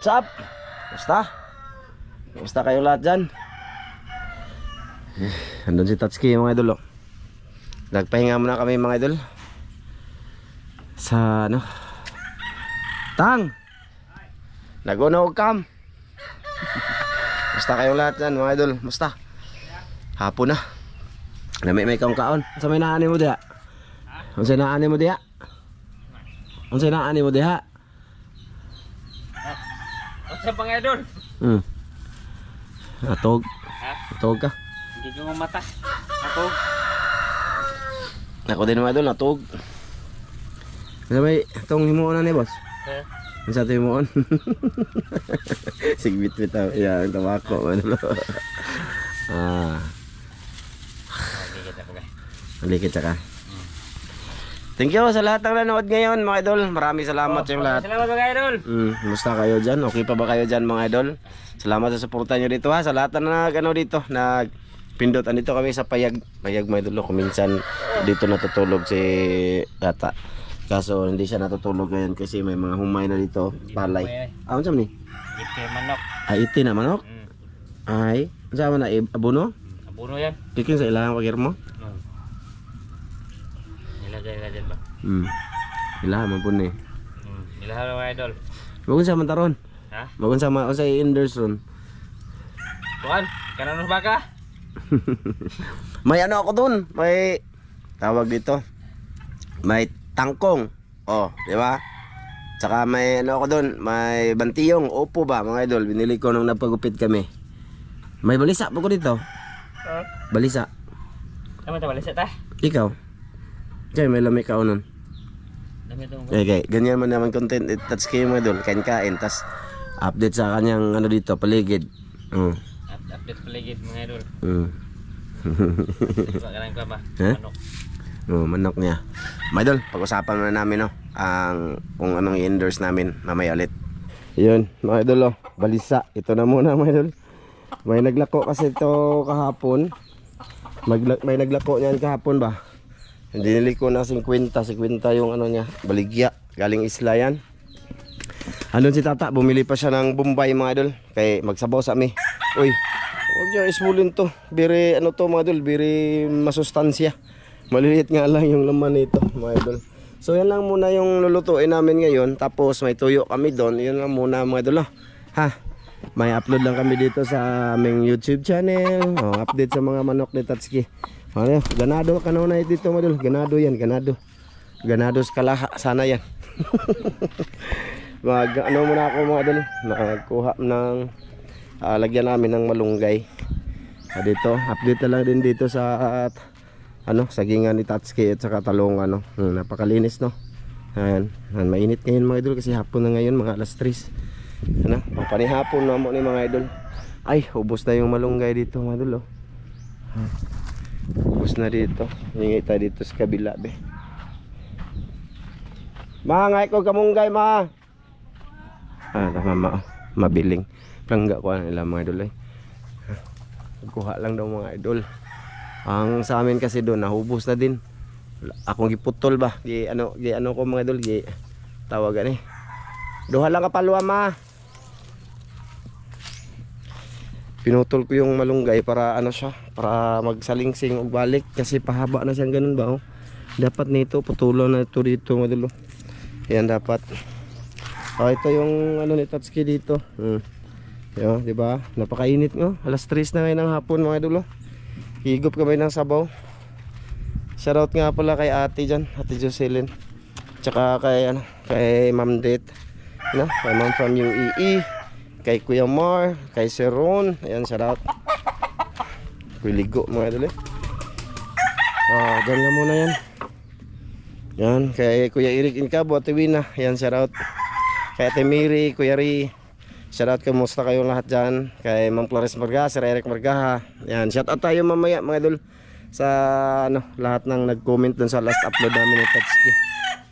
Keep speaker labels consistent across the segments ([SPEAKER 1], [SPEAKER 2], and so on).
[SPEAKER 1] What's up? Basta? Basta kayo lahat dyan? Andun si Tatsuki mga idol, oh. Nagpahinga muna kami mga idol sa ano, Tang! Nagunaw kam. Basta kayo lahat dyan mga idol. Basta hapon na. May kaon. Sa may naani mo diha? Ang sa naani mo diha? Ang sa naani mo diha?
[SPEAKER 2] Sa mga idol.
[SPEAKER 1] Atog.
[SPEAKER 2] Ha?
[SPEAKER 1] Atog ka.
[SPEAKER 2] Hindi ko mata.
[SPEAKER 1] Ako din mga idol, atog. Ano may itong himuon na ni boss? Ang sa ito himuon? Sigbit-bit ako. Yan, tabako. Malikit ka. Thank you sa lahat ng nanood ngayon mga idol. Maraming salamat sa lahat.
[SPEAKER 2] Salamat mga idol.
[SPEAKER 1] Kumusta kayo dyan? Okay pa ba kayo dyan mga idol? Salamat sa suporta nyo dito ha. Sa lahat na dito, nagpindot. Andito kami sa payag mga idol. Kung minsan dito natutulog si Gata. Kaso hindi siya natutulog ngayon kasi may mga humay na dito. Palay. Ano saan ni?
[SPEAKER 2] Iti manok.
[SPEAKER 1] Iti na manok? Ay, saan na abono?
[SPEAKER 2] Abono yan.
[SPEAKER 1] Kiking sa ilang pagir mo?
[SPEAKER 2] Nilagay dyan ba?
[SPEAKER 1] Ilahan man po ni.
[SPEAKER 2] Nilagay mga idol.
[SPEAKER 1] Bagun sa mantaron.
[SPEAKER 2] Ha?
[SPEAKER 1] Bagun sa Inderson.
[SPEAKER 2] Tuan, kanan ba ka?
[SPEAKER 1] May ano ako dun. May tawag dito. May tangkong. Oh, di ba? Tsaka may ano ako dun. May bantiyong. Opo ba mga idol? Binili ko nung napagupit kami. May balisa po ko dito. Balisa.
[SPEAKER 2] Tama ta balisa ta?
[SPEAKER 1] Ikaw? Kaya may lamig ka nun.
[SPEAKER 2] Dami to.
[SPEAKER 1] Okay, ganyan man naman content. Touch kayo mga idol. Kain-kain. Tas update sa kanyang ano dito. Paligid.
[SPEAKER 2] Update paligid mga idol. Diba ka lang ba? Manok.
[SPEAKER 1] Manok niya. Mga idol, pag-usapan muna namin kung anong i-endorse namin mamaya ulit. Yun mga idol, balisa. Ito na muna mga idol. May naglako kasi ito kahapon. May naglako niyan kahapon ba? Dinili ko na 50 yung ano niya, baligya, galing isla yan. Andun si tata, bumili pa siya ng Bombay mga idol. Kaya magsabaw sa amin. Uy, huwag niyo ismulin to. Biri ano to mga idol, biri masustansya. Maliliit nga lang yung laman nito mga idol. So yan lang muna yung lulutuin namin ngayon. Tapos may tuyo kami doon. Yan lang muna mga idol. Ha? May upload lang kami dito sa aming YouTube channel. Update sa mga manok ni Tatsuki. Ano, ganado ka na dito mga idol. Ganado yan, ganado. Ganado skalaha, sana yan. Ano muna ako mga idol. Nakakuha ng lagyan namin ng malunggay. Dito, update na lang din dito sa sagingan ni Tatsuki at saka talong napakalinis no. Ayan, mainit ngayon mga idol kasi hapon na ngayon mga alas 3. Pang panihapon na mo ni mga idol. Ay, ubos na yung malunggay dito mga idol ubos na dito. Hingi tayo dito sa kabila be. Ngay ko kamunggay ma. Tama mabiling. Plangga ko nila mga idol kuha lang daw mga idol. Ang sa amin kasi doon nahubos na din. Akong giputol ba? Ano ko mga idol, tawagan Duha lang kapalwa ma. Pinutol ko yung malunggay para para magsalingsing og balik kasi pahaba na siyang ganun ba Dapat nito putulan na ito dito mga idol. Yan dapat. Ito yung ni Tatsuki dito. Yo, di ba? Napakainit Alas 3 na ngayon ng hapon mga idol. Higop kami ng sabaw. Shoutout nga pala kay ate dyan, ate Jocelyn. Tsaka kay Ma'am Det. Kay Ma'am from UAE. Kay Kuya Mar, kay Sir Ron. Ayan, shoutout. Kuligo mga idol dyan lang muna yan. Yan, kay Kuya Eric Incabo, Ate Wina. Ayan, shoutout. Kay Ate Miri, Kuya Ri. Shoutout, kamusta kayong lahat dyan. Kay Ma'am Flores Marga, Sir Eric Margaha. Ayan, shoutout tayo mamaya mga idol sa lahat ng nag-comment dun sa last upload namin ni Tatsuki.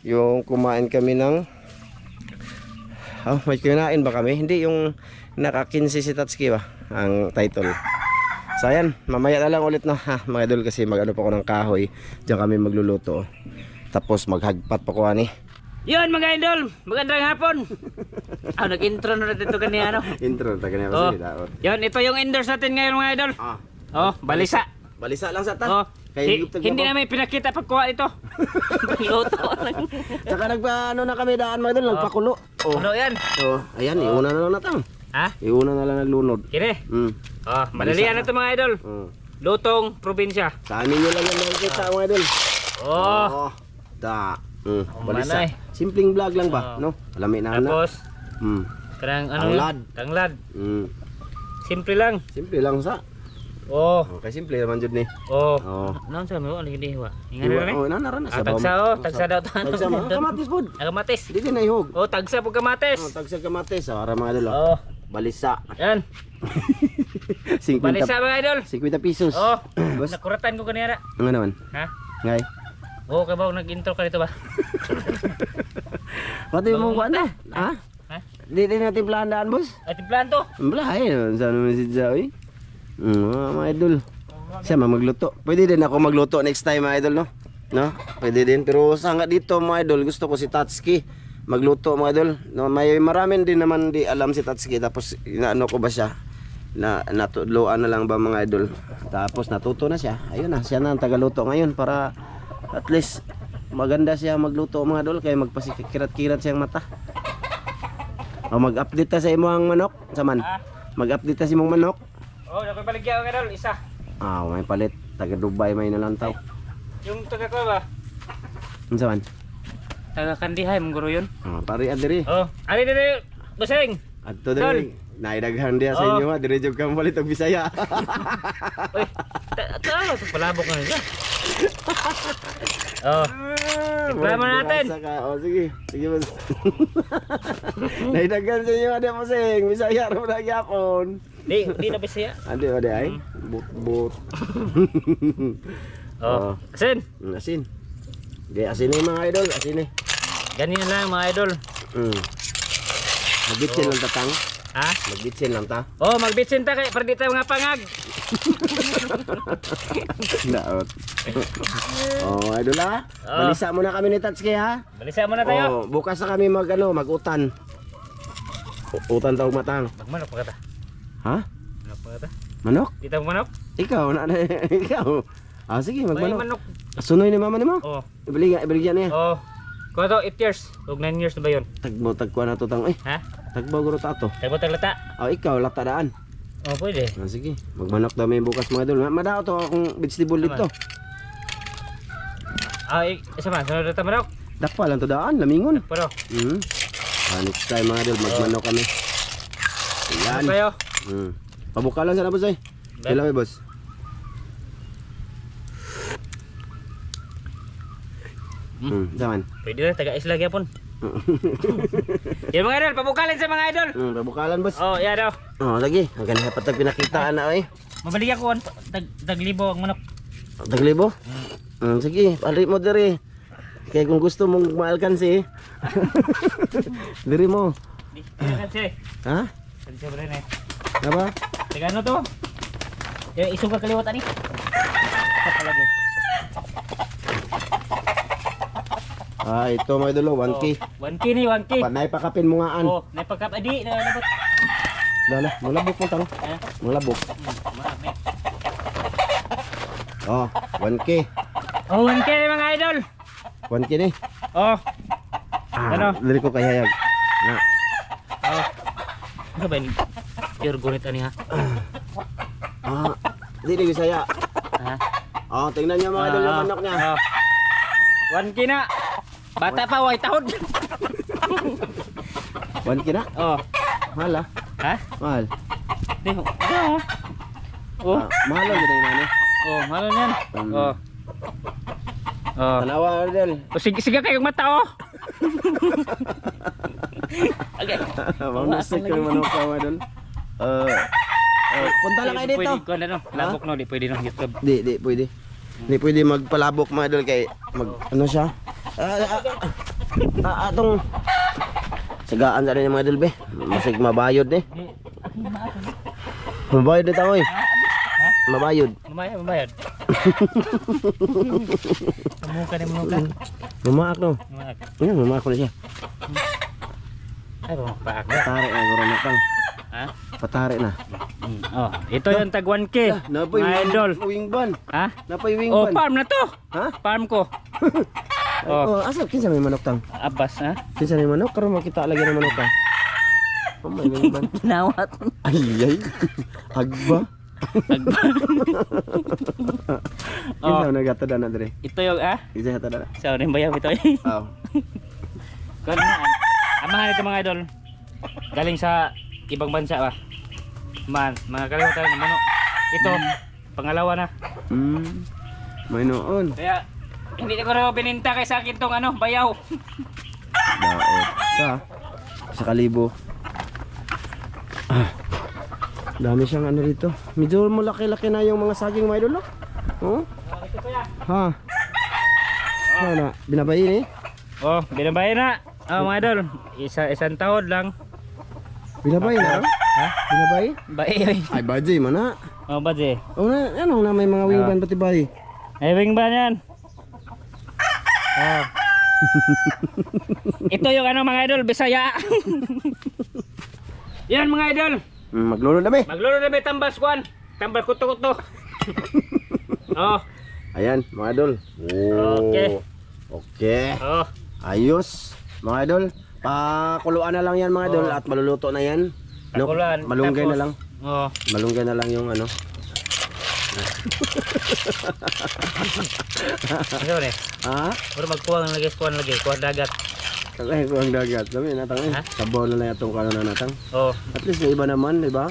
[SPEAKER 1] Yung kumain kami ng may kinain ba kami? Hindi, yung naka-15 si Tatsuki ba ang title. So ayan, mamaya na lang ulit mga idol kasi mag-ano pa ako ng kahoy. Diyan kami magluluto. Tapos maghagpat pa ko
[SPEAKER 2] Yun mga idol, magandang hapon. Nag-intro na natin ito kanina, ano?
[SPEAKER 1] Intro, taga niya
[SPEAKER 2] Oh.
[SPEAKER 1] kasi daot.
[SPEAKER 2] Yun, ito yung endorse natin ngayon mga idol.
[SPEAKER 1] Ah,
[SPEAKER 2] Oh, balisa.
[SPEAKER 1] balisa lang sa ta.
[SPEAKER 2] Oh,
[SPEAKER 1] Kay YouTube
[SPEAKER 2] hindi
[SPEAKER 1] ako.
[SPEAKER 2] namin pinakita pagkuha ito. Luto lang.
[SPEAKER 1] Tsaka ano na kami daan mga idol, nagpakulo. Oh.
[SPEAKER 2] Ano yan?
[SPEAKER 1] Oh, ayan, iuna na lang natang.
[SPEAKER 2] Ha?
[SPEAKER 1] Iuna na lang naglunod.
[SPEAKER 2] Kine?
[SPEAKER 1] Hmm.
[SPEAKER 2] Oh, madalian na ito mga idol.
[SPEAKER 1] Oh.
[SPEAKER 2] Lutong probinsya.
[SPEAKER 1] Sa amin nyo lang yan nakikita mga idol.
[SPEAKER 2] Oh.
[SPEAKER 1] Da.
[SPEAKER 2] Oh,
[SPEAKER 1] Balisa.
[SPEAKER 2] manay.
[SPEAKER 1] Simpleng vlog lang ba?
[SPEAKER 2] Oh.
[SPEAKER 1] No? Alami na na.
[SPEAKER 2] Tapos,
[SPEAKER 1] Hmm.
[SPEAKER 2] karang ano
[SPEAKER 1] Tanglad.
[SPEAKER 2] yun? Tanglad.
[SPEAKER 1] Hmm.
[SPEAKER 2] Simple lang.
[SPEAKER 1] Simple lang sa.
[SPEAKER 2] Oh.
[SPEAKER 1] Okay, simple naman jud ni.
[SPEAKER 2] Oh.
[SPEAKER 1] Oh.
[SPEAKER 2] Naon sa mo? Ano gini hiwa? Ingan
[SPEAKER 1] Iwa,
[SPEAKER 2] na rin?
[SPEAKER 1] oh, nanara na
[SPEAKER 2] Ah, tagsa oh. Tagsa daw tayo.
[SPEAKER 1] Tagsa mga kamatis pod.
[SPEAKER 2] Kamatis.
[SPEAKER 1] Di din naihog.
[SPEAKER 2] Oh, tagsa po
[SPEAKER 1] Oh,
[SPEAKER 2] kamatis.
[SPEAKER 1] tagsa kamatis. Para mga idol.
[SPEAKER 2] Oh.
[SPEAKER 1] Balisa.
[SPEAKER 2] Yan.
[SPEAKER 1] 50
[SPEAKER 2] Balisa mga idol.
[SPEAKER 1] 50 pesos.
[SPEAKER 2] Oh.
[SPEAKER 1] Boss.
[SPEAKER 2] Nakuratan ko kanina.
[SPEAKER 1] Ano naman?
[SPEAKER 2] Ha?
[SPEAKER 1] Ngay.
[SPEAKER 2] Oh, kay ba nag-intro ka dito ba?
[SPEAKER 1] Pati mo kuan na. Ha?
[SPEAKER 2] Ha?
[SPEAKER 1] Di din natin planaan, boss.
[SPEAKER 2] At plan to.
[SPEAKER 1] Blahay, saan naman si Zoe? Mga idol. Siya magluto. Pwede din ako magluto next time mga idol, no? No? Pwede din. Pero sa nga dito mga idol, gusto ko si Tatsuki magluto mga idol. No, may maraming din naman di alam si Tatsuki. Tapos inaano ko ba siya? Natudloan na lang ba mga idol? Tapos natuto na siya. Ayun na, siya na ang tagaluto ngayon para at least maganda siya magluto mga idol. Kaya magpasikirat-kirat siyang mata. O mag-update ta sa imong manok. Saman?
[SPEAKER 2] Ha?
[SPEAKER 1] Mag-update ta sa imong manok.
[SPEAKER 2] Oh, nakoy baligya mga idol, isa.
[SPEAKER 1] Ah, may palit. Taga Dubai may nalantaw.
[SPEAKER 2] Yung taga ko ba?
[SPEAKER 1] Unsa man?
[SPEAKER 2] Taga Kandihay mong guro yun.
[SPEAKER 1] Ah, pari adiri.
[SPEAKER 2] Oh, ali diri. Busing.
[SPEAKER 1] Adto diri. Naidaghan dia sa
[SPEAKER 2] Oh.
[SPEAKER 1] inyo ha, dire jud kang palit og Bisaya.
[SPEAKER 2] Uy, palabok na siya. Oh, reklamo natin.
[SPEAKER 1] Burasa ka. Oh, sige. Sige boss. Naidaghan sa inyo ada mo sing Bisaya ra na gyapon.
[SPEAKER 2] Di na bisaya.
[SPEAKER 1] Ade ade ay. But.
[SPEAKER 2] Oh, asin.
[SPEAKER 1] Asin. Di asin ni mga idol, asin ni.
[SPEAKER 2] Ganyan lang mga idol.
[SPEAKER 1] Magitsin lang tatang.
[SPEAKER 2] Ha?
[SPEAKER 1] Magitsin lang ta.
[SPEAKER 2] Oh, magbitsin ta kay para di tayo mga pangag.
[SPEAKER 1] Daot. Oh, idol ha.
[SPEAKER 2] Oh.
[SPEAKER 1] Balisa muna kami ni Tatsuki ha.
[SPEAKER 2] Balisa muna tayo.
[SPEAKER 1] Oh, bukas na kami mag-utan. Utan tawag matang.
[SPEAKER 2] Magmanok pa kata.
[SPEAKER 1] Ha?
[SPEAKER 2] Manok pa kata.
[SPEAKER 1] Manok?
[SPEAKER 2] Di tayo manok?
[SPEAKER 1] Ikaw na ikaw. Ah sige,
[SPEAKER 2] May
[SPEAKER 1] magmanok.
[SPEAKER 2] manok.
[SPEAKER 1] Sunoy ni mama nimo.
[SPEAKER 2] Oh.
[SPEAKER 1] Ibaligyan niya.
[SPEAKER 2] Oh. Kuha to 8 years. Ug 9 years na ba yun?
[SPEAKER 1] Tagkuha na to tang. Eh,
[SPEAKER 2] Ha?
[SPEAKER 1] tagbaw guro ta to.
[SPEAKER 2] Tayo ba taglata?
[SPEAKER 1] Oh, ikaw lata daan.
[SPEAKER 2] Oh, pwede.
[SPEAKER 1] Ah, sige, magmanok daw may bukas mga idol. Madao to akong vegetable dito.
[SPEAKER 2] Ah, isa man. Sunod na tayo manok.
[SPEAKER 1] Dakpa lang to daan, lamingon.
[SPEAKER 2] Pero,
[SPEAKER 1] Next time mga idol, magmanok kami. Yan.
[SPEAKER 2] kayo.
[SPEAKER 1] Pabuka lang sana boss ay. Kailan may boss? Zaman.
[SPEAKER 2] Pwede na, taga-isla gyapon. Yan mga idol, pabukalin sa mga idol.
[SPEAKER 1] Pabukalan boss.
[SPEAKER 2] Oh, yan daw.
[SPEAKER 1] Oh, lagi. Ang ganyan patag pinakitaan na ay.
[SPEAKER 2] Mabalik ako taglibo ang manok.
[SPEAKER 1] Taglibo? Sige, palit mo diri. Kaya kung gusto mong maalkansi, diri mo.
[SPEAKER 2] Di, kasi.
[SPEAKER 1] Ha?
[SPEAKER 2] Kasi ba rin eh.
[SPEAKER 1] Apa?
[SPEAKER 2] Taga ano to? Yung isugal kaliwatan ni. Kapalagi.
[SPEAKER 1] Ah, ito mga idol, 1K.
[SPEAKER 2] 1K ni, 1K.
[SPEAKER 1] Panay pakapin mo nga an.
[SPEAKER 2] Oh, napagkap adi, nalabot.
[SPEAKER 1] Lala, malabok mo tang.
[SPEAKER 2] Ha?
[SPEAKER 1] Malabok.
[SPEAKER 2] Marami.
[SPEAKER 1] Oh, 1K.
[SPEAKER 2] Oh, 1K ni mga idol.
[SPEAKER 1] 1K ni.
[SPEAKER 2] Oh, Ano?
[SPEAKER 1] Diri ko kay hayag. Na.
[SPEAKER 2] oh. Ano ba yun? Pure gunit ani ha?
[SPEAKER 1] Ah, di Bisaya.
[SPEAKER 2] Ha?
[SPEAKER 1] Oh, tingnan niyo mga idol yung manok niya.
[SPEAKER 2] Oh. 1K na. Bata pa, white tahod.
[SPEAKER 1] 1K na.
[SPEAKER 2] Oh.
[SPEAKER 1] Mahal ah.
[SPEAKER 2] Ha?
[SPEAKER 1] Mahal.
[SPEAKER 2] Di, oh. Oh.
[SPEAKER 1] Mahal lang din nani.
[SPEAKER 2] Oh, ano yan? Oh. Oh.
[SPEAKER 1] Tanawa idol.
[SPEAKER 2] Oh, sige kayong mata oh. Okay.
[SPEAKER 1] Mamusik ko yung manok ka mga idol. Punta lang kayo dito.
[SPEAKER 2] Pwede ko ano, labok no, di pwede no YouTube.
[SPEAKER 1] Di pwede. Di pwede magpalabok mga idol kay ano siya? Atong sagaan sa rin yung mga idol be. Masig mabayod eh. Mabayod dito ako eh.
[SPEAKER 2] Ha?
[SPEAKER 1] Mabayod.
[SPEAKER 2] Mamayad. Mamuka na mamuka.
[SPEAKER 1] Mamaak no.
[SPEAKER 2] Mamuka.
[SPEAKER 1] Ayan, mamaak na siya.
[SPEAKER 2] Ay, mamuka.
[SPEAKER 1] Patari na, guro na kang.
[SPEAKER 2] Ha?
[SPEAKER 1] Patari na.
[SPEAKER 2] Oh, ito yung tag 1K.
[SPEAKER 1] Napay
[SPEAKER 2] Mga idol.
[SPEAKER 1] wing ban.
[SPEAKER 2] Ha?
[SPEAKER 1] Napay wing
[SPEAKER 2] Oh,
[SPEAKER 1] ban.
[SPEAKER 2] farm na to.
[SPEAKER 1] Ha?
[SPEAKER 2] Farm ko.
[SPEAKER 1] Oh, asa kinsa may manok tang?
[SPEAKER 2] Abas, ha?
[SPEAKER 1] Kinsa may manok karon makita lagi ng manok ka. Oh, may wing ban.
[SPEAKER 2] Nawat.
[SPEAKER 1] Ay, ay. Agba. Kinsa nagatada na dire?
[SPEAKER 2] Ito yung,
[SPEAKER 1] Kinsa natada na?
[SPEAKER 2] sa rin bayaw ito.
[SPEAKER 1] Oh.
[SPEAKER 2] Kung amahan ito mga idol. Galing sa ibang bansa ba? Mga kalimutan ng manok. Ito, pangalawa na.
[SPEAKER 1] May noon.
[SPEAKER 2] Kaya, hindi ko rin bininta kay sa akin tong bayaw.
[SPEAKER 1] Daot ka. Sa kalibo. Dami siyang ano dito. Medyo malaki-laki na yung mga saging mga idol, no? Oh?
[SPEAKER 2] Ito pa yan.
[SPEAKER 1] Ha? Ano na? Binabayin eh?
[SPEAKER 2] Oh, binabay na. Oh, mga idol. Isang taon lang.
[SPEAKER 1] Binabayin na?
[SPEAKER 2] Ha?
[SPEAKER 1] Binabayin?
[SPEAKER 2] Bay.
[SPEAKER 1] Ay, badji man na.
[SPEAKER 2] Oh, badje.
[SPEAKER 1] Oh, ano na may mga wingban pati bayi.
[SPEAKER 2] Ay, wing ba yan? Oh. Ito yung mga idol, Bisaya. Yan mga idol.
[SPEAKER 1] Maglolo na be.
[SPEAKER 2] Maglolo na may tambal squan. Tambal kuto-kuto. Oh.
[SPEAKER 1] Ayan, mga idol. Oh.
[SPEAKER 2] Okay.
[SPEAKER 1] Okay.
[SPEAKER 2] Oh.
[SPEAKER 1] Ayos, mga idol. Pakuluan na lang yan mga idol at maluluto na yan. No?
[SPEAKER 2] Pakuluan.
[SPEAKER 1] Malunggay
[SPEAKER 2] Tapos,
[SPEAKER 1] na lang.
[SPEAKER 2] Oh.
[SPEAKER 1] Malunggay na lang yung ano.
[SPEAKER 2] Ano ni?
[SPEAKER 1] Ha?
[SPEAKER 2] Pero magkuwang lagi, kuwang dagat.
[SPEAKER 1] Tangay ko ang dagat. Sabi natang
[SPEAKER 2] Ha?
[SPEAKER 1] sabaw na na itong kanon na natang.
[SPEAKER 2] Oh.
[SPEAKER 1] At least may iba naman, di ba?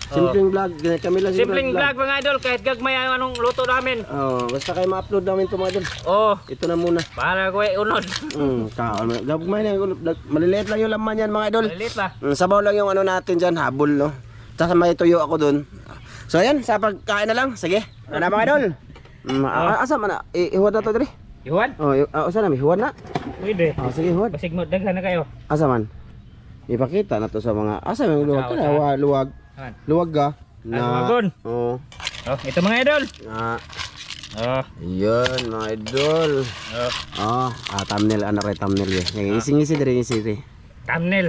[SPEAKER 1] Simpleng vlog, ganyan kami lang
[SPEAKER 2] Simpleng vlog mga idol, kahit gagmay ang anong luto namin.
[SPEAKER 1] Oh, basta kayo ma-upload namin ito mga idol.
[SPEAKER 2] Oh,
[SPEAKER 1] Ito na muna.
[SPEAKER 2] para ko unod.
[SPEAKER 1] Kaon. Gagmay na, maliliit lang yung laman yan mga idol.
[SPEAKER 2] Malilit pa.
[SPEAKER 1] Sabaw lang yung ano natin dyan, habol no. Tapos may tuyo ako dun. So ayan, sa pagkain na lang. Sige, ano mga idol? Asa man na? Ihuwad na to dali.
[SPEAKER 2] Iwan?
[SPEAKER 1] Oh, asa na? Ihuwad na?
[SPEAKER 2] Pwede.
[SPEAKER 1] Oh, sige, ihuwad.
[SPEAKER 2] Basig mo, daghan na kayo.
[SPEAKER 1] Asa man? Ipakita na to sa mga... Asa may luwag ka
[SPEAKER 2] Asa?
[SPEAKER 1] na? Luwag.
[SPEAKER 2] Aman.
[SPEAKER 1] Luwag ka.
[SPEAKER 2] luwagon.
[SPEAKER 1] Oh.
[SPEAKER 2] Oh, ito mga idol. Oh.
[SPEAKER 1] Yun, mga idol.
[SPEAKER 2] Oh.
[SPEAKER 1] Thumbnail. Ano rin thumbnail yun? Ngisi-ngisi din, ngisi rin.
[SPEAKER 2] Thumbnail.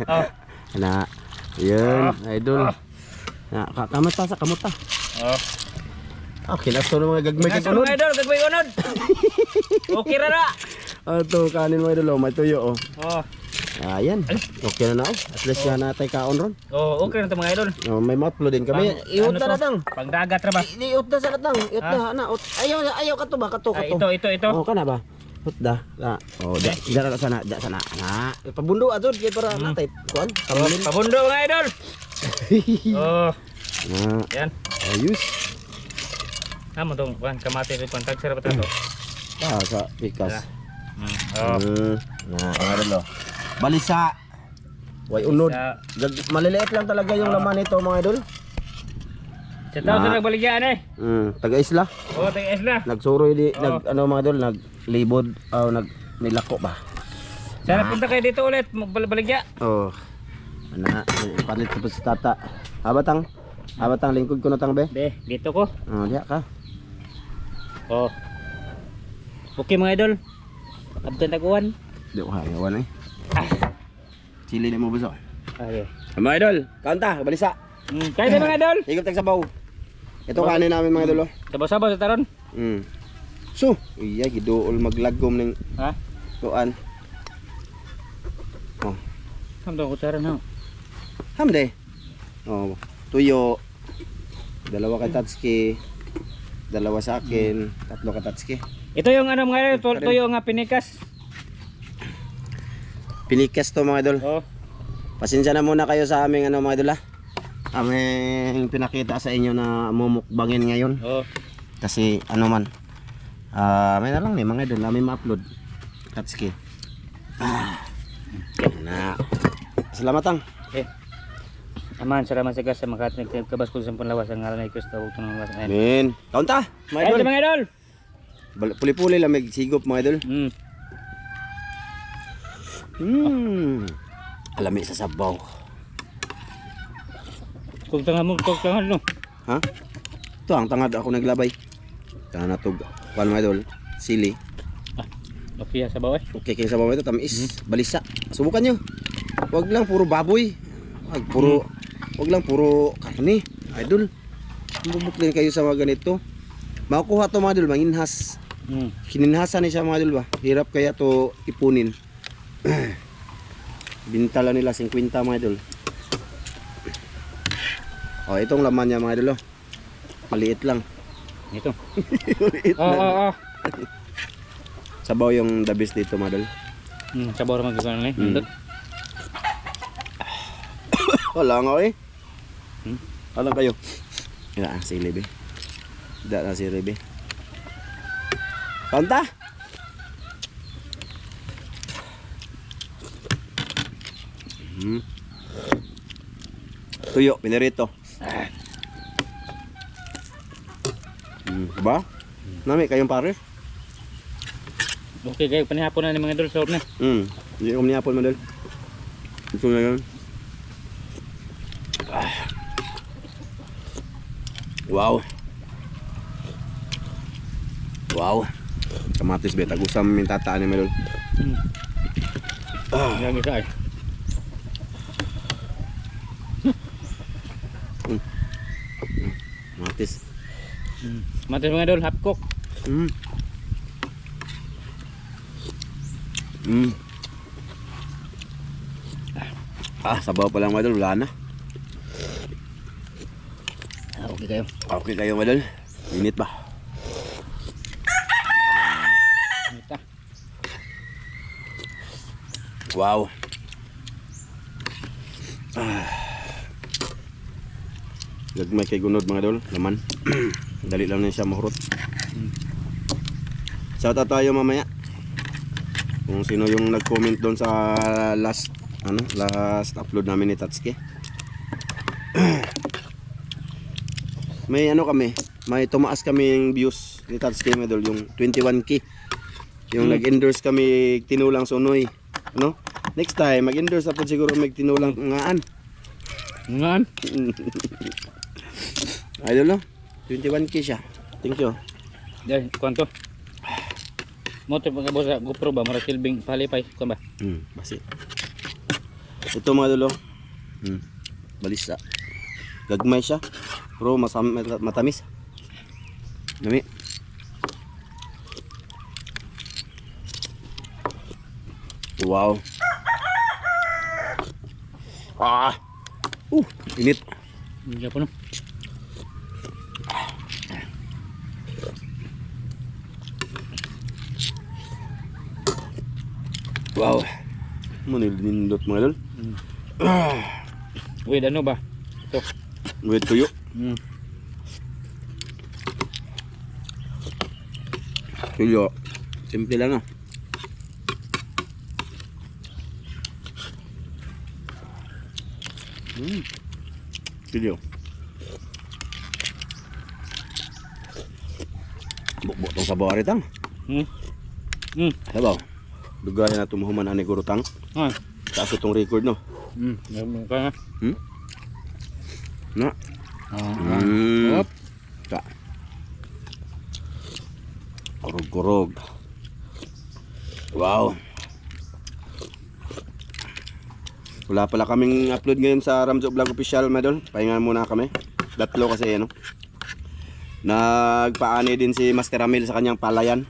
[SPEAKER 2] Oh.
[SPEAKER 1] Na. Yun, idol. Kamot ta sa kamot ta.
[SPEAKER 2] Oh.
[SPEAKER 1] Kinasto ng mga gagmay
[SPEAKER 2] Kaso
[SPEAKER 1] kagunod.
[SPEAKER 2] mga idol, gagmay unod. Okay ra na.
[SPEAKER 1] Ito, kanin mga idol. May tuyo, oh.
[SPEAKER 2] Oh.
[SPEAKER 1] Ayan. Okay na na, oh. At least yan natay kaon ron.
[SPEAKER 2] Oh, okay na to mga idol.
[SPEAKER 1] Oh, may mouthful din kami. Iut
[SPEAKER 2] Ano
[SPEAKER 1] na
[SPEAKER 2] to?
[SPEAKER 1] natang.
[SPEAKER 2] Pang dagat ra ba?
[SPEAKER 1] Iut na sa natang. Iut na, na. Ayaw ka to ba? Kato.
[SPEAKER 2] Ito.
[SPEAKER 1] Oh, kana ba? Ut da. Oh, dara ka sana, sana. Na. Pabundo adod kay para natay. Kuan. Kamunin.
[SPEAKER 2] Pabundo mga idol. Oh.
[SPEAKER 1] Na.
[SPEAKER 2] Yan.
[SPEAKER 1] Ayos.
[SPEAKER 2] Amo tong kuan kamate rin kontag sa to.
[SPEAKER 1] Sa pikas.
[SPEAKER 2] Oh.
[SPEAKER 1] Ang idol, oh. Balisa. Way unod. Maliliit lang talaga yung laman nito mga idol.
[SPEAKER 2] Sa tao sa nagbaligyan eh.
[SPEAKER 1] Taga-isla.
[SPEAKER 2] Oh, taga-isla.
[SPEAKER 1] Nagsuroy di ano mga idol, naglibod nilako ba.
[SPEAKER 2] Sana punta kayo dito ulit, magbaligya.
[SPEAKER 1] Oh. Palit ko sa tata. Habatang lingkod ko na tang be.
[SPEAKER 2] Be, dito ko.
[SPEAKER 1] Oh, diya ka.
[SPEAKER 2] Oh. Okay mga idol. Abtan taguan.
[SPEAKER 1] Di ko hayawan eh. Chili ni mo buso.
[SPEAKER 2] Okay.
[SPEAKER 1] Mga idol, kanta, balisa.
[SPEAKER 2] Kaya din mga idol.
[SPEAKER 1] Higop tag sabaw. Ito kanin namin mga idol.
[SPEAKER 2] Sabaw-sabaw sa taron.
[SPEAKER 1] So, iya giduol maglagom ning
[SPEAKER 2] Ha?
[SPEAKER 1] kuan. Oh,
[SPEAKER 2] Samdo ko taron ha.
[SPEAKER 1] hamde. Oh, tuyo. Dalawa kay Tatsuki. Dalawa sa akin, tatlo ka Tatsuki.
[SPEAKER 2] Ito yung ano mga idol, tuyo nga pinikas.
[SPEAKER 1] Pinikas to mga idol.
[SPEAKER 2] Oh.
[SPEAKER 1] Pasensya na muna kayo sa aming ano mga idol ha. Aming pinakita sa inyo na mumukbangin ngayon.
[SPEAKER 2] Oh.
[SPEAKER 1] Kasi ano man. May na lang ni mga idol, aming ma-upload. Tatsuki. Na. Salamat ang.
[SPEAKER 2] Okay. Aman, salamat sa gas sa Makati nagkabas ko sa panlawas ang ngalan ni Kristo ug tunong lawas.
[SPEAKER 1] Amen. Kaunta, mga
[SPEAKER 2] Kaya
[SPEAKER 1] idol.
[SPEAKER 2] din mga idol.
[SPEAKER 1] Puli-puli lang may sigop mga idol. Alami sa sabaw.
[SPEAKER 2] Kung tangan mo, no.
[SPEAKER 1] Ha? Ito ang tangad ako naglabay. Kana natog kuan mga idol, sili.
[SPEAKER 2] Okay sa bawah.
[SPEAKER 1] Okay kayo sa bawah ito, tamis, balisa. Subukan nyo. Wag lang puro baboy. Wag lang puro karne. Idol. Bubuklin kayo sa mga ganito. Makukuha to mga idol, manginhas. Kininhasan ni siya mga idol ba. Hirap kaya to ipunin. Bintala nila 50 mga idol. Oh, itong laman niya mga idol. Oh. Maliit lang.
[SPEAKER 2] Ito.
[SPEAKER 1] Maliit lang. Sabaw yung the best dito mga idol.
[SPEAKER 2] Sabaw naman gano'n eh.
[SPEAKER 1] Wala nga eh. Alam kayo. Ila si Lebe. Tidak na si Lebe. Kanta? Tuyo, pinirito. Ba? Nami kayong pare?
[SPEAKER 2] Okay kayo, panihapon na ni mga idol sa loob na.
[SPEAKER 1] Hindi ko manihapon mo dal. Ito na yun. Wow. Wow. Kamatis beta gusam minta tataan ni Melol.
[SPEAKER 2] Yan isa ay.
[SPEAKER 1] Kamatis.
[SPEAKER 2] Matis mga idol, half cook.
[SPEAKER 1] Sabaw pa lang Madol, wala na.
[SPEAKER 2] Okay kayo.
[SPEAKER 1] Okay kayo Madol. Init ba?
[SPEAKER 2] Ito.
[SPEAKER 1] Wow. Gagmay kay gunod mga idol, laman. Dali lang na siya mahurot. Shout out tayo mamaya. Kung sino yung nag-comment doon sa last upload namin ni Tatsuki. May kami, may tumaas kami yung views ni Tatsuki mga idol, yung 21k. Yung nag-endorse kami tinulang sunoy. Next time mag-endorse po siguro may tinulang ngaan.
[SPEAKER 2] Ngaan?
[SPEAKER 1] Idol 21k siya. Thank you.
[SPEAKER 2] Dahil, kuwanto? Motor pagkabo sa GoPro ba? Mara silbing palipay. Kuwan ba?
[SPEAKER 1] Basi. Ito mga idol balisa. Gagmay siya. Pero matamis. Nami. Wow. Init.
[SPEAKER 2] Hindi po no.
[SPEAKER 1] Wow. Manilindot mga idol.
[SPEAKER 2] Wait, ano ba? Ito.
[SPEAKER 1] With tuyo. Tuyo. Simple lang Tuyo. Bukbuk tong sabaw aritang. Sabaw. Dugahin na tumuhuman ani gurutang. Taas itong record no.
[SPEAKER 2] Kaya
[SPEAKER 1] Na.
[SPEAKER 2] Hop.
[SPEAKER 1] Ta. Kurog-kurog. Wow. Wala pala kaming upload ngayon sa Ramzo Vlog Official, madol. Pahinga muna kami. Datlo kasi Nagpaani din si Master Ramil sa kanyang palayan.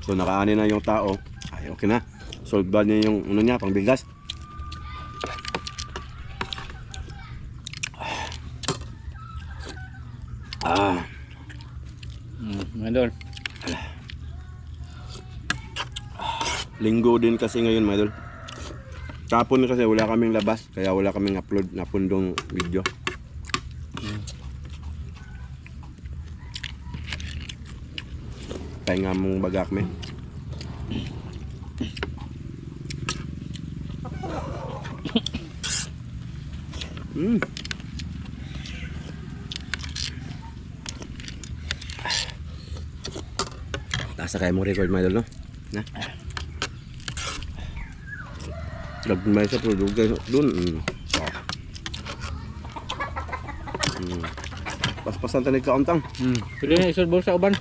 [SPEAKER 1] So nakaani na yung tao. Ay okay na. Solve ba niya yung pangbigas.
[SPEAKER 2] Idol.
[SPEAKER 1] Linggo din kasi ngayon mga idol. Kapon kasi wala kaming labas, kaya wala kaming upload na pundong video. Kaya nga mong bagak me. Tasa kaya mong record mga idol no? Na? Lagmay sa produce doon. Paspasan tanig kauntang.
[SPEAKER 2] Pwede na isulbol sa uban.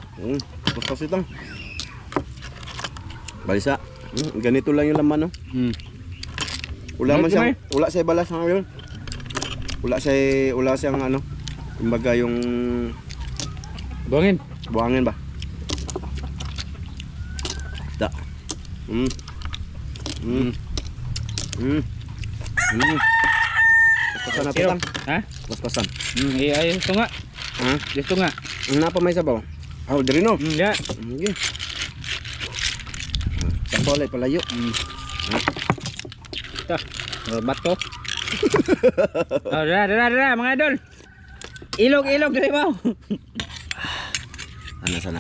[SPEAKER 1] Paspas itang. Balisa. Ganito lang yung laman, no? Wala man siyang, wala siya balas ngayon. Wala siyang ano, kumbaga yung buhangin ba? Da. Paspasan natin lang.
[SPEAKER 2] Ha?
[SPEAKER 1] Paspasan.
[SPEAKER 2] Ay, ito nga.
[SPEAKER 1] Ha?
[SPEAKER 2] Ito nga.
[SPEAKER 1] Napa may sabaw? Oh, diri no.
[SPEAKER 2] Ya.
[SPEAKER 1] Sige. Sabaw lay palayo.
[SPEAKER 2] Ito. Bato. Oh, dara mga idol. Ilog dali mo.
[SPEAKER 1] Ano sana?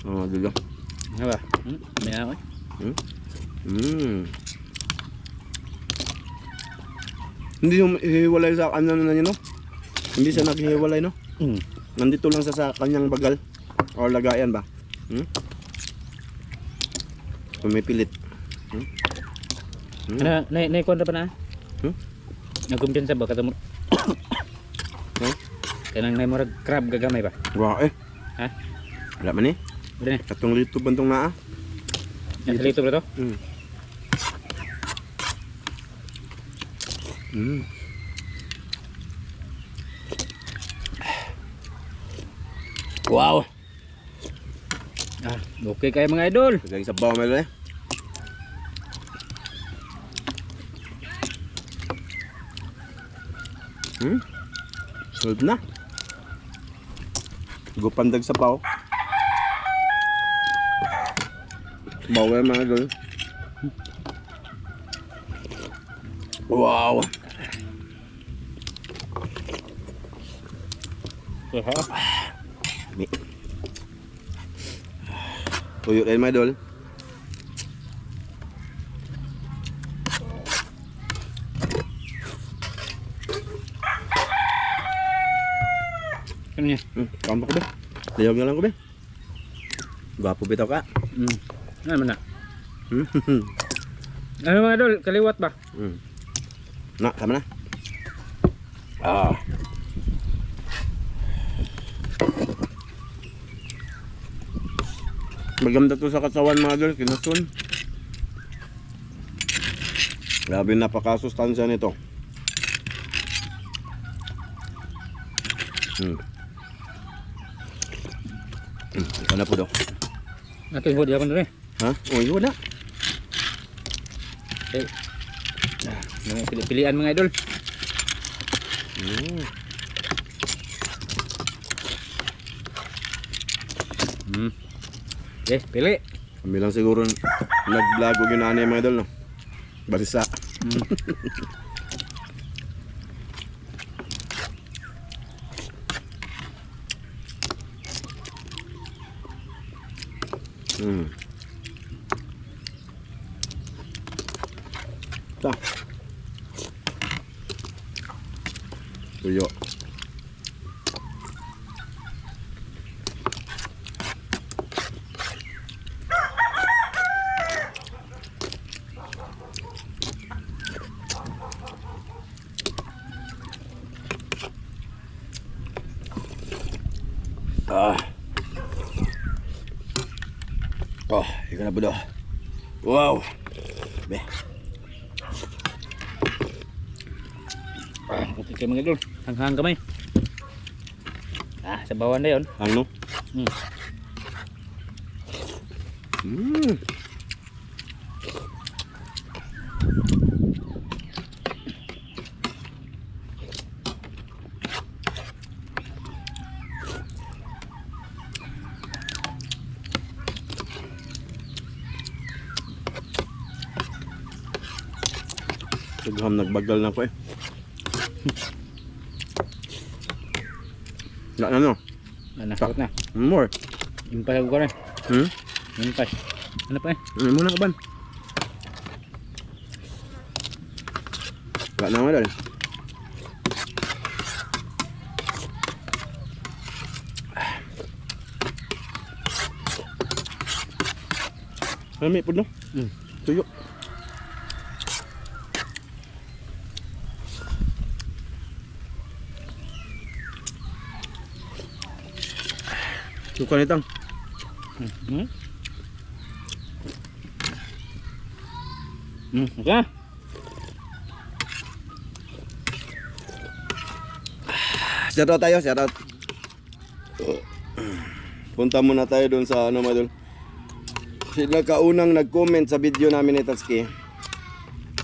[SPEAKER 1] Oh, dilo.
[SPEAKER 2] Ano ba? May ako.
[SPEAKER 1] Hindi yung hiwalay sa ano na niya, no? Hindi siya naghihiwalay, no? Nandito lang sa kanyang bagal o lagayan ba? Pumipilit.
[SPEAKER 2] Ano, naikuan pa na? Nagkumpiyansa ba katamo? Kanang naimurag crab gagamay ba?
[SPEAKER 1] Wah,
[SPEAKER 2] Ha?
[SPEAKER 1] Wala man eh.
[SPEAKER 2] Wala na.
[SPEAKER 1] Katong lito bantong naa.
[SPEAKER 2] Nasa lito ba to?
[SPEAKER 1] Wow.
[SPEAKER 2] Okay kayo mga idol.
[SPEAKER 1] Kagay sabaw may eh. Solve na. Gupandag sabaw. Bawal mga idol. Wow. Tuyo rin mga idol.
[SPEAKER 2] Ano niya?
[SPEAKER 1] Kampa ko ba? Liyog na lang ko ba? Gwapo bitaw ka.
[SPEAKER 2] Ano man na? Ano mga idol? Kaliwat ba?
[SPEAKER 1] Na, tama na. Maganda to sa katawan mga idol, kinasun. Grabe napakasustansya nito. Ano po daw?
[SPEAKER 2] Nato yung hodi ako na rin.
[SPEAKER 1] Ha? Oh, yun na.
[SPEAKER 2] Okay. Pilihan mga idol. Okay, pili.
[SPEAKER 1] Kami lang siguro nag-vlog o ginanay mga idol, no? Balisa. Ta. Tuyo. Oh, ikan na budo. Wow. Be.
[SPEAKER 2] Okay kayo mga idol. Hanghang kamay. Sa bawah na yun.
[SPEAKER 1] Ano? Sugham nagbagal na ko eh. Ano?
[SPEAKER 2] Nasakot na.
[SPEAKER 1] More.
[SPEAKER 2] Impas ako rin. Impas. Ano pa eh?
[SPEAKER 1] Muna ka ban? Wala na nga dahil. Lami po no? Tuyo. Suka nitang.
[SPEAKER 2] Hmm? Okay.
[SPEAKER 1] Shoutout tayo, shoutout. Punta muna tayo doon sa ano mga idol. Sila kaunang nag-comment sa video namin ni Tatsuki.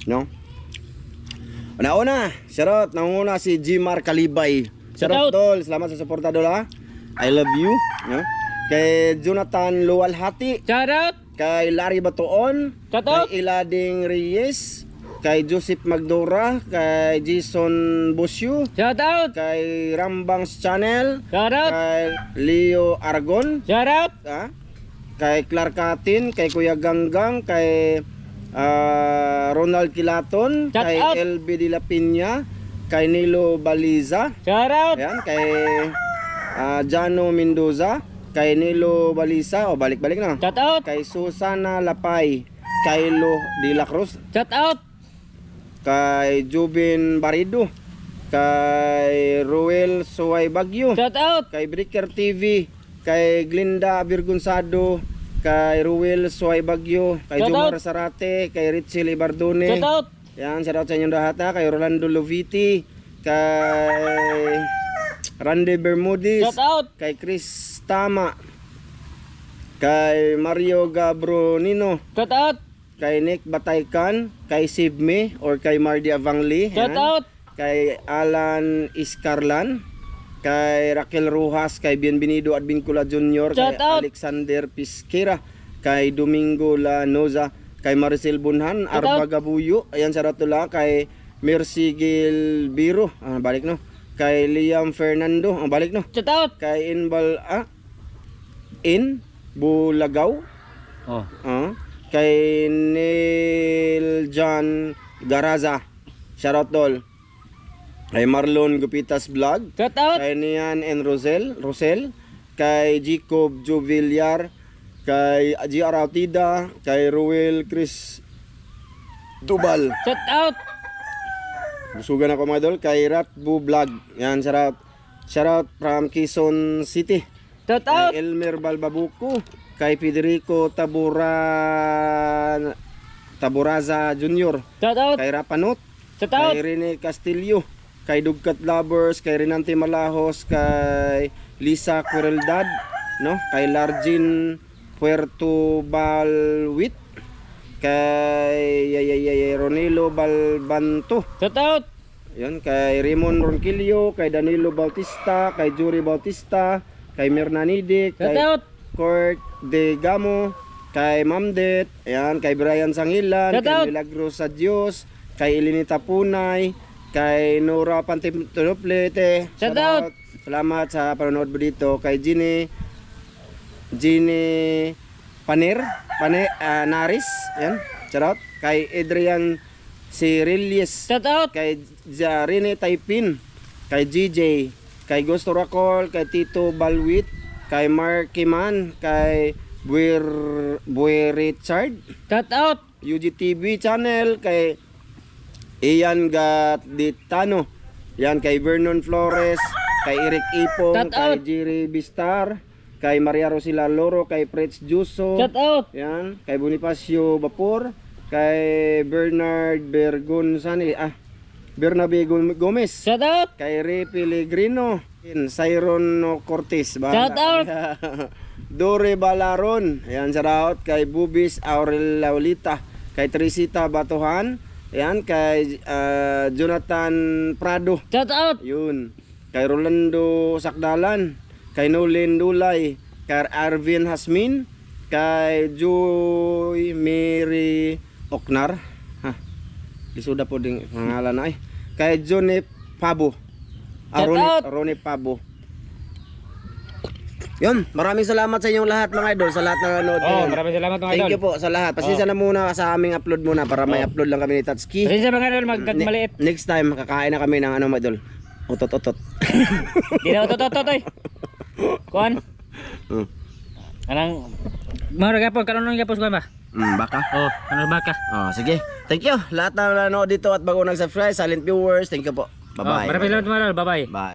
[SPEAKER 1] No? Una-una, shoutout. Nanguna si Jimar Kalibay. Shoutout tol, salamat sa suporta dol ha. I love you. No? Kay Jonathan Luwalhati.
[SPEAKER 2] Shout out.
[SPEAKER 1] Kay Larry Batoon.
[SPEAKER 2] Shoutout.
[SPEAKER 1] Kay Ilading Reyes. Kay Joseph Magdora. Kay Jason Bosio.
[SPEAKER 2] Shout out.
[SPEAKER 1] Kay Rambangs Channel.
[SPEAKER 2] Shout out.
[SPEAKER 1] Kay Leo Aragon.
[SPEAKER 2] Shout out.
[SPEAKER 1] Ha? Kay Clark Katin, kay Kuya Ganggang, kay Ronald Kilaton,
[SPEAKER 2] Shout
[SPEAKER 1] kay
[SPEAKER 2] out.
[SPEAKER 1] LB de la Piña, kay Nilo Baliza,
[SPEAKER 2] Shout out.
[SPEAKER 1] ayan, kay Jano Mendoza, kay Nilo Baliza, o balik-balik na,
[SPEAKER 2] Shout out.
[SPEAKER 1] kay Susana Lapay, kay Lo de la Cruz,
[SPEAKER 2] Shout out.
[SPEAKER 1] kay Jubin Barido, kay Ruel Suway Bagyo,
[SPEAKER 2] Shout out.
[SPEAKER 1] kay Breaker TV, kay Glinda Birgunsado, kay Ruel Suway Bagyo, kay
[SPEAKER 2] Shout
[SPEAKER 1] Jomar
[SPEAKER 2] out.
[SPEAKER 1] Sarate, kay Richie Libardone.
[SPEAKER 2] Shout out.
[SPEAKER 1] Yan, shout out sa inyong lahat ha. Kay Rolando Loviti, kay Randy Bermudez,
[SPEAKER 2] Shout out.
[SPEAKER 1] kay Chris Tama, kay Mario Gabronino,
[SPEAKER 2] Shout out.
[SPEAKER 1] kay Nick Bataykan, kay Sibme or kay Mardy Avangli.
[SPEAKER 2] Shout
[SPEAKER 1] Yan.
[SPEAKER 2] out.
[SPEAKER 1] Kay Alan Iscarlan, kay Raquel Rojas, kay Bienvenido Advincula Jr., kay
[SPEAKER 2] Shout out.
[SPEAKER 1] Alexander Pisquera, kay Domingo Lanoza, kay Maricel Bunhan,
[SPEAKER 2] Shout
[SPEAKER 1] Arba
[SPEAKER 2] out.
[SPEAKER 1] Gabuyo, ayan sa Ratula, kay Mercy Gilbiro, balik no, kay Liam Fernando, balik no,
[SPEAKER 2] Shout out.
[SPEAKER 1] kay In Bulagaw,
[SPEAKER 2] Oh.
[SPEAKER 1] kay Neil John Garaza, shoutout tol. Kay Marlon Gupitas Vlog,
[SPEAKER 2] Shout out.
[SPEAKER 1] kay Nian and Rosel, kay Jacob Jovillar, kay GR Autida, kay Ruel Chris Dubal.
[SPEAKER 2] Shout out.
[SPEAKER 1] Busugan ako mga idol, kay Ratbu Vlog. Yan, shoutout from Quezon City.
[SPEAKER 2] Shout out.
[SPEAKER 1] Kay Elmer Balbabuco, kay Federico Taburaza Jr.,
[SPEAKER 2] Shout out.
[SPEAKER 1] kay Rapanot,
[SPEAKER 2] Shout out.
[SPEAKER 1] kay Rene Castillo, kay Dugkat Lovers, kay Renante Malahos, kay Lisa Quereldad, no? Kay Larjin Puerto Balwit, kay Ronilo Balbanto,
[SPEAKER 2] Shout out.
[SPEAKER 1] yan, kay Raymond Ronquillo, kay Danilo Bautista, kay Juri Bautista, kay Mernanide,
[SPEAKER 2] Shout
[SPEAKER 1] kay
[SPEAKER 2] out.
[SPEAKER 1] Kurt De Gamo, kay Mamdet, ayan, kay Brian Sangilan,
[SPEAKER 2] Shout
[SPEAKER 1] kay
[SPEAKER 2] out.
[SPEAKER 1] Milagros sa Diyos, kay Elinita Punay, kay Nora Pantinoplete.
[SPEAKER 2] Shout out.
[SPEAKER 1] Salamat sa panonood mo dito. Kay Ginny Naris, yan, shout out. Kay Adrian Cirilles,
[SPEAKER 2] Shout out.
[SPEAKER 1] kay Jarine Taipin, kay GJ, kay Gusto Racol, kay Tito Balwit, kay Mark Kiman, kay Buer Richard,
[SPEAKER 2] Shout out.
[SPEAKER 1] UGTV channel, kay Ian Gatditano, yan, kay Vernon Flores, kay Eric Ipong,
[SPEAKER 2] Shout
[SPEAKER 1] kay
[SPEAKER 2] out.
[SPEAKER 1] Jerry Bistar, kay Maria Rosila Loro, kay Fritz Juso,
[SPEAKER 2] Shout out.
[SPEAKER 1] yan, kay Bonifacio Bapor, kay Bernard Bernabe Gomez,
[SPEAKER 2] Shout out.
[SPEAKER 1] kay Ray Pellegrino, Cyron Cortez,
[SPEAKER 2] Shout out.
[SPEAKER 1] Dore Balaron, ayan, shout out kay Bubis Aurel Laulita, kay Trisita Batuhan, ayan, kay Jonathan Prado,
[SPEAKER 2] Shout out.
[SPEAKER 1] yun, kay Rolando Sakdalan, kay Nolen Dulay, kay Arvin Hasmin, kay Joy Mary Oknar, lisuda po ding pangalan na kay Johnny Pabo,
[SPEAKER 2] Shout out.
[SPEAKER 1] Ronnie Pabo. Yun, maraming salamat sa inyong lahat mga idol, sa lahat ng nanood
[SPEAKER 2] Oh,
[SPEAKER 1] ngayon.
[SPEAKER 2] maraming salamat mga
[SPEAKER 1] Thank
[SPEAKER 2] idol.
[SPEAKER 1] you po sa lahat. Pasensya na muna sa aming upload muna para may upload lang kami ni Tatsuki.
[SPEAKER 2] Pasensya mga idol, magkagmaliit.
[SPEAKER 1] Next time kakain na kami ng ano mga idol. Utot-utot.
[SPEAKER 2] Di na utot-utot oy. Kuan. Anang mara gapon kanunong gapon kuan ba?
[SPEAKER 1] Baka.
[SPEAKER 2] Oh, ano ba ka?
[SPEAKER 1] Oh, sige. Thank you. Lahat na nanood dito at bago nag-subscribe, silent viewers, thank you po.
[SPEAKER 2] Oh,
[SPEAKER 1] Bye-bye.
[SPEAKER 2] maraming salamat mga idol. Bye-bye.
[SPEAKER 1] Bye.